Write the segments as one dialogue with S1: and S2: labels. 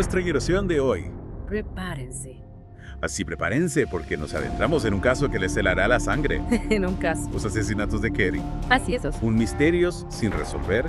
S1: Nuestra guiación de hoy.
S2: Prepárense.
S1: Así prepárense porque nos adentramos en un caso que les helará la sangre.
S2: En un caso.
S1: Los asesinatos de Kerry.
S2: Así es.
S1: Un misterio sin resolver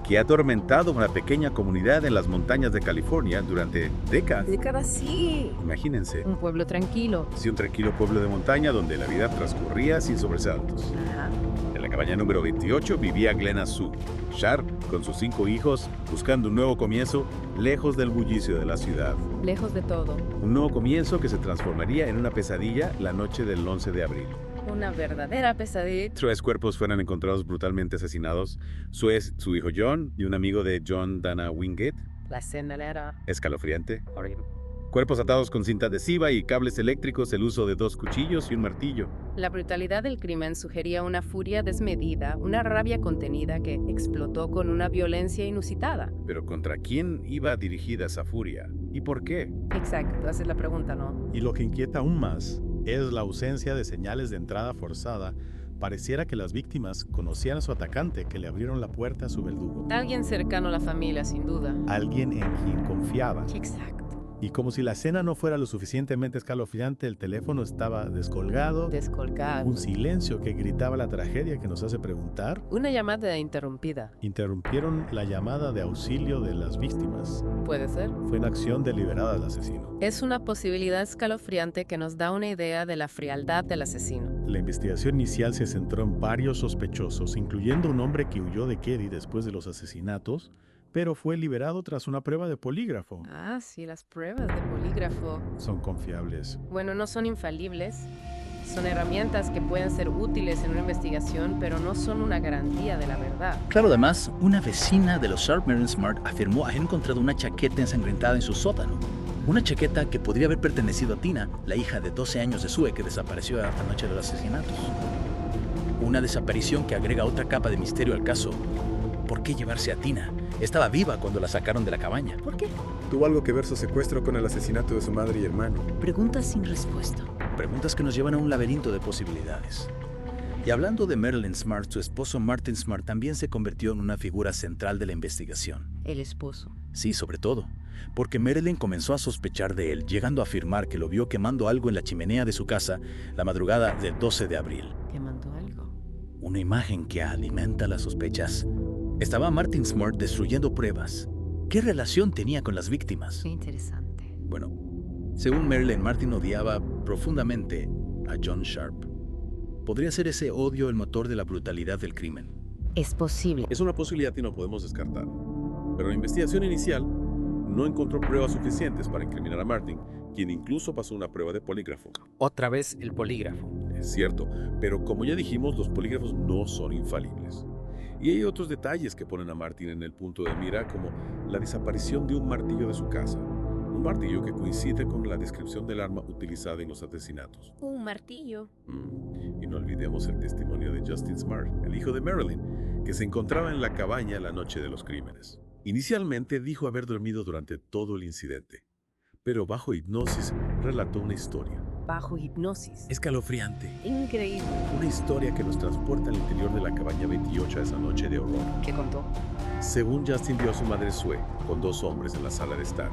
S1: que ha atormentado una pequeña comunidad en las montañas de California durante décadas.
S2: Décadas sí.
S1: Imagínense,
S2: Un pueblo tranquilo.
S1: un tranquilo pueblo de montaña donde la vida transcurría sin sobresaltos.
S2: Ajá.
S1: En la cabaña número 28 vivía Glenna Sue Sharp con sus 5 hijos, buscando un nuevo comienzo lejos del bullicio de la ciudad.
S2: Lejos de todo.
S1: Un nuevo comienzo que se transformaría en una pesadilla la noche del 11 de abril.
S2: Una verdadera pesadilla.
S1: 3 cuerpos fueron encontrados brutalmente asesinados. Su hijo John y un amigo de John, Dana Wingate.
S2: La escena era
S1: Escalofriante.
S2: horrible.
S1: Cuerpos atados con cinta adhesiva y cables eléctricos, el uso de 2 cuchillos y un martillo.
S2: La brutalidad del crimen sugería una furia desmedida, una rabia contenida que explotó con una violencia inusitada.
S1: Pero ¿contra quién iba dirigida esa furia? ¿Y por qué?
S2: Exacto, esa es la pregunta, ¿no?
S3: Y lo que inquieta aún más es la ausencia de señales de entrada forzada. Pareciera que las víctimas conocían a su atacante, que le abrieron la puerta a su verdugo.
S2: Alguien cercano a la familia, sin duda.
S3: Alguien en quien confiaba.
S2: Exacto.
S3: Y como si la escena no fuera lo suficientemente escalofriante, el teléfono estaba descolgado.
S2: Descolgado.
S3: Un silencio que gritaba la tragedia que nos hace preguntar.
S2: Una llamada interrumpida.
S3: Interrumpieron la llamada de auxilio de las víctimas.
S2: Puede ser.
S3: Fue una acción deliberada del asesino.
S2: Es una posibilidad escalofriante que nos da una idea de la frialdad del asesino.
S3: La investigación inicial se centró en varios sospechosos, incluyendo un hombre que huyó de Kerry después de los asesinatos, pero fue liberado tras una prueba de polígrafo.
S2: Ah, sí, las pruebas de polígrafo.
S3: Son confiables.
S2: Bueno, no son infalibles. Son herramientas que pueden ser útiles en una investigación, pero no son una garantía de la verdad.
S4: Claro, además, una vecina de los Sharp Merlin Smart afirmó haber encontrado una chaqueta ensangrentada en su sótano. Una chaqueta que podría haber pertenecido a Tina, la hija de 12 años de Sue que desapareció la noche de los asesinatos. Una desaparición que agrega otra capa de misterio al caso. ¿Por qué llevarse a Tina? Estaba viva cuando la sacaron de la cabaña. ¿Por qué?
S5: ¿Tuvo algo que ver su secuestro con el asesinato de su madre y hermano?
S6: Preguntas sin respuesta.
S4: Preguntas que nos llevan a un laberinto de posibilidades. Y hablando de Marilyn Smart, su esposo Martin Smart también se convirtió en una figura central de la investigación.
S6: El esposo.
S4: Sí, sobre todo, porque Marilyn comenzó a sospechar de él, llegando a afirmar que lo vio quemando algo en la chimenea de su casa la madrugada del 12 de abril.
S6: ¿Quemando algo?
S4: Una imagen que alimenta las sospechas. Estaba Martin Smart destruyendo pruebas. ¿Qué relación tenía con las víctimas?
S6: Qué interesante.
S4: Bueno, según Marilyn, Martin odiaba profundamente a John Sharp. ¿Podría ser ese odio el motor de la brutalidad del crimen?
S6: Es posible.
S7: Es una posibilidad y no podemos descartar. Pero la investigación inicial no encontró pruebas suficientes para incriminar a Martin, quien incluso pasó una prueba de polígrafo.
S8: Otra vez el polígrafo.
S7: Es cierto, pero como ya dijimos, los polígrafos no son infalibles. Y hay otros detalles que ponen a Martin en el punto de mira, como la desaparición de un martillo de su casa. Un martillo que coincide con la descripción del arma utilizada en los asesinatos.
S2: Un martillo.
S7: Y no olvidemos el testimonio de Justin Smart, el hijo de Marilyn, que se encontraba en la cabaña la noche de los crímenes. Inicialmente dijo haber dormido durante todo el incidente, pero bajo hipnosis relató una historia.
S2: Bajo hipnosis.
S7: Escalofriante.
S2: Increíble.
S7: Una historia que nos transporta al interior de la cabaña 28 esa noche de horror.
S2: ¿Qué contó?
S7: Según Justin vio a su madre Sue con 2 hombres en la sala de estar.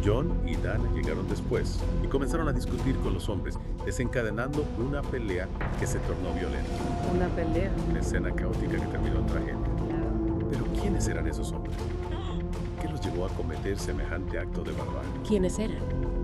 S7: John y Dan llegaron después y comenzaron a discutir con los hombres, desencadenando una pelea que se tornó violenta.
S2: Una pelea.
S7: Una escena caótica que terminó en tragedia. Pero ¿quiénes eran esos hombres? ¿Qué los llevó a cometer semejante acto de barbarie?
S2: ¿Quiénes eran?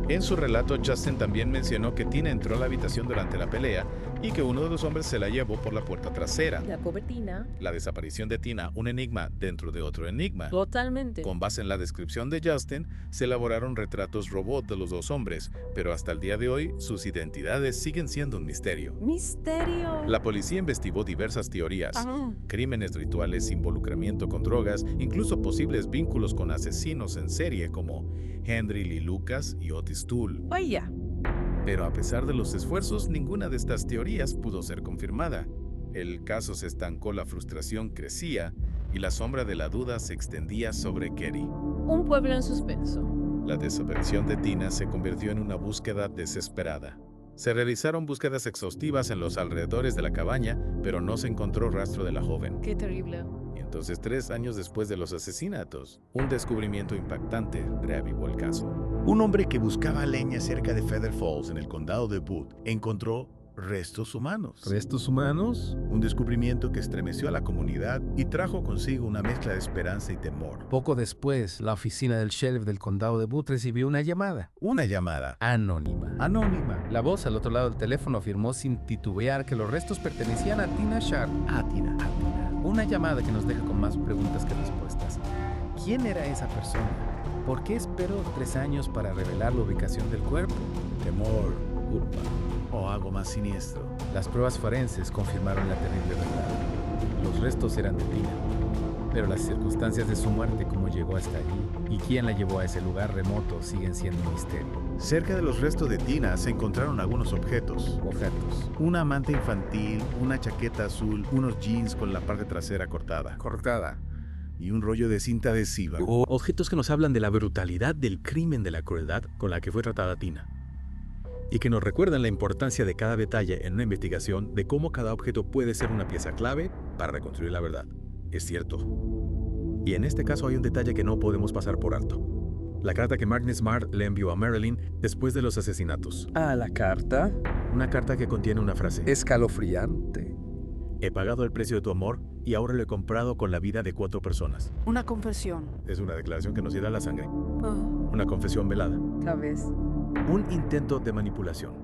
S3: En su relato, Justin también mencionó que Tina entró a la habitación durante la pelea y que uno de los hombres se la llevó por la puerta trasera.
S2: La cobertina.
S3: La desaparición de Tina, un enigma dentro de otro enigma.
S2: Totalmente.
S3: Con base en la descripción de Justin, se elaboraron retratos robot de los 2 hombres, pero hasta el día de hoy, sus identidades siguen siendo un misterio.
S2: Misterio.
S3: La policía investigó diversas teorías,
S2: Ah.
S3: crímenes rituales, involucramiento con drogas, incluso posibles vínculos con asesinos en serie como Henry Lee Lucas y Otis Toole.
S2: Vaya.
S3: Pero a pesar de los esfuerzos, ninguna de estas teorías pudo ser confirmada. El caso se estancó, la frustración crecía y la sombra de la duda se extendía sobre Kerry.
S2: Un pueblo en suspenso.
S3: La desaparición de Tina se convirtió en una búsqueda desesperada. Se realizaron búsquedas exhaustivas en los alrededores de la cabaña, pero no se encontró rastro de la joven.
S2: Qué terrible.
S3: Y Entonces, 3 años después de los asesinatos, un descubrimiento impactante reavivó el caso.
S1: Un hombre que buscaba leña cerca de Feather Falls, en el condado de Butte, encontró restos humanos.
S9: ¿Restos humanos?
S1: Un descubrimiento que estremeció a la comunidad y trajo consigo una mezcla de esperanza y temor.
S9: Poco después, la oficina del sheriff del condado de Butte recibió una llamada
S1: Una llamada
S9: anónima.
S1: anónima.
S9: La voz al otro lado del teléfono afirmó sin titubear que los restos pertenecían a Tina Sharp.
S1: Tina.
S9: Una llamada que nos deja con más preguntas que respuestas. ¿Quién era esa persona? ¿Por qué esperó 3 años para revelar la ubicación del cuerpo?
S1: Temor, culpa o algo más siniestro.
S9: Las pruebas forenses confirmaron la terrible verdad. Los restos eran de Tina, pero las circunstancias de su muerte, cómo llegó hasta allí y quién la llevó a ese lugar remoto, siguen siendo un misterio.
S1: Cerca de los restos de Tina se encontraron algunos objetos. Una manta infantil, una chaqueta azul, unos jeans con la parte trasera cortada y un rollo de cinta adhesiva.
S4: Objetos que nos hablan de la brutalidad del crimen, de la crueldad con la que fue tratada Tina. Y que nos recuerdan la importancia de cada detalle en una investigación, de cómo cada objeto puede ser una pieza clave para reconstruir la verdad. Es cierto. Y en este caso hay un detalle que no podemos pasar por alto. La carta que Martin Smart le envió a Marilyn después de los asesinatos.
S8: Ah, la carta.
S4: Una carta que contiene una frase.
S8: Escalofriante.
S4: He pagado el precio de tu amor y ahora lo he comprado con la vida de 4 personas.
S10: Una confesión.
S4: Es una declaración que nos hiela la sangre.
S10: Oh,
S4: Una confesión velada.
S2: Tal vez.
S4: Un intento de manipulación.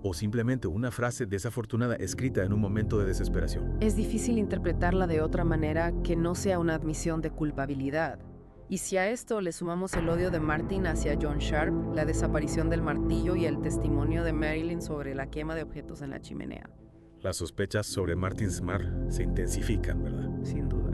S4: O simplemente una frase desafortunada escrita en un momento de desesperación.
S2: Es difícil interpretarla de otra manera que no sea una admisión de culpabilidad. Y si a esto le sumamos el odio de Martin hacia John Sharp, la desaparición del martillo y el testimonio de Marilyn sobre la quema de objetos en la chimenea.
S4: Las sospechas sobre Martin Smart se intensifican, ¿verdad?
S2: Sin duda.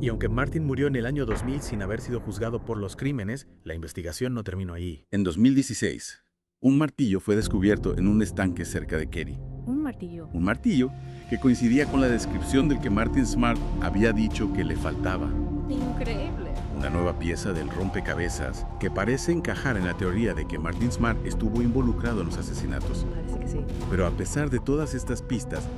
S4: Y aunque Martin murió en el año 2000 sin haber sido juzgado por los crímenes, la investigación no terminó ahí.
S1: En 2016, un martillo fue descubierto en un estanque cerca de Katy.
S10: un martillo.
S1: Un martillo que coincidía con la descripción del que Martin Smart había dicho que le faltaba.
S10: Increíble.
S1: Una nueva pieza del rompecabezas que parece encajar en la teoría de que Martin Smart estuvo involucrado en los asesinatos.
S2: Parece que sí.
S1: Pero a pesar de todas estas pistas,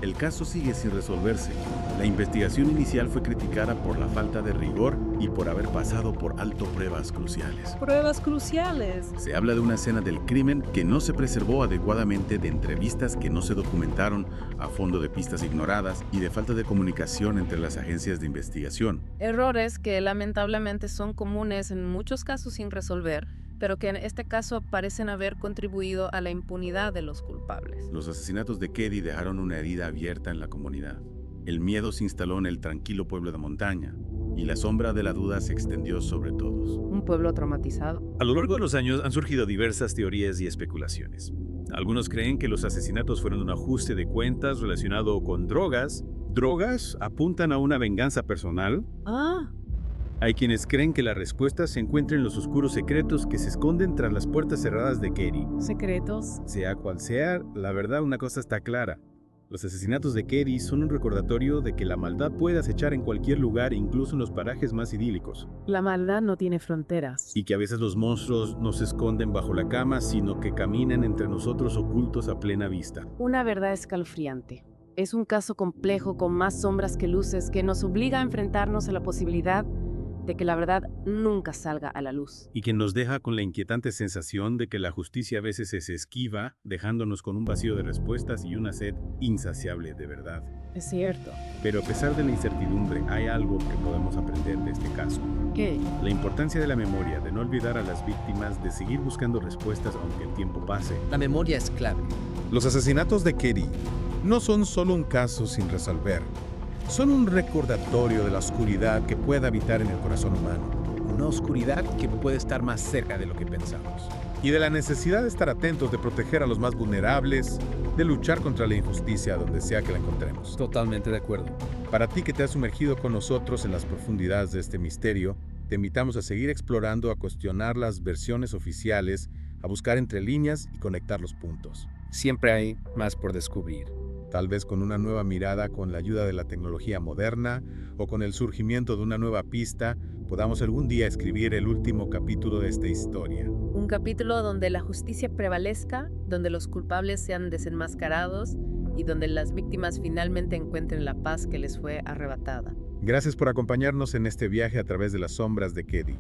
S1: el caso sigue sin resolverse. La investigación inicial fue criticada por la falta de rigor y por haber pasado por alto pruebas cruciales.
S10: Pruebas cruciales.
S1: Se habla de una escena del crimen que no se preservó adecuadamente, de entrevistas que no se documentaron a fondo, de pistas ignoradas y de falta de comunicación entre las agencias de investigación.
S2: Errores que lamentablemente son comunes en muchos casos sin resolver, pero que en este caso parecen haber contribuido a la impunidad de los culpables.
S1: Los asesinatos de Katy dejaron una herida abierta en la comunidad. El miedo se instaló en el tranquilo pueblo de montaña y la sombra de la duda se extendió sobre todos.
S2: Un pueblo traumatizado.
S7: A lo largo de los años han surgido diversas teorías y especulaciones. Algunos creen que los asesinatos fueron un ajuste de cuentas relacionado con drogas. ¿Drogas apuntan a una venganza personal?
S10: Ah,
S7: Hay quienes creen que la respuesta se encuentra en los oscuros secretos que se esconden tras las puertas cerradas de Katy.
S10: secretos.
S7: Sea cual sea, la verdad, una cosa está clara. Los asesinatos de Katy son un recordatorio de que la maldad puede acechar en cualquier lugar, incluso en los parajes más idílicos.
S10: La maldad no tiene fronteras.
S7: Y que a veces los monstruos no se esconden bajo la cama, sino que caminan entre nosotros ocultos a plena vista.
S2: Una verdad escalofriante. Es un caso complejo con más sombras que luces que nos obliga a enfrentarnos a la posibilidad de que la verdad nunca salga a la luz.
S7: Y que nos deja con la inquietante sensación de que la justicia a veces se esquiva, dejándonos con un vacío de respuestas y una sed insaciable de verdad.
S10: Es cierto.
S7: Pero a pesar de la incertidumbre, hay algo que podemos aprender de este caso.
S2: ¿Qué?
S7: La importancia de la memoria, de no olvidar a las víctimas, de seguir buscando respuestas aunque el tiempo pase.
S8: La memoria es clave.
S3: Los asesinatos de Katy no son solo un caso sin resolver. Son un recordatorio de la oscuridad que puede habitar en el corazón humano.
S9: Una oscuridad que puede estar más cerca de lo que pensamos.
S3: Y de la necesidad de estar atentos, de proteger a los más vulnerables, de luchar contra la injusticia donde sea que la encontremos.
S8: Totalmente de acuerdo.
S3: Para ti que te has sumergido con nosotros en las profundidades de este misterio, te invitamos a seguir explorando, a cuestionar las versiones oficiales, a buscar entre líneas y conectar los puntos.
S8: Siempre hay más por descubrir.
S3: Tal vez con una nueva mirada, con la ayuda de la tecnología moderna o con el surgimiento de una nueva pista, podamos algún día escribir el último capítulo de esta historia.
S2: Un capítulo donde la justicia prevalezca, donde los culpables sean desenmascarados y donde las víctimas finalmente encuentren la paz que les fue arrebatada.
S3: Gracias por acompañarnos en este viaje a través de las sombras de Keddy.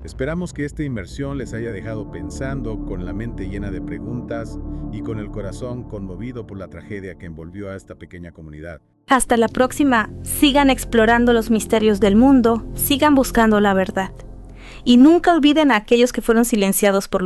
S3: Esperamos que esta inmersión les haya dejado pensando, con la mente llena de preguntas y con el corazón conmovido por la tragedia que envolvió a esta pequeña comunidad.
S11: Hasta la próxima. Sigan explorando los misterios del mundo, sigan buscando la verdad. Y nunca olviden a aquellos que fueron silenciados por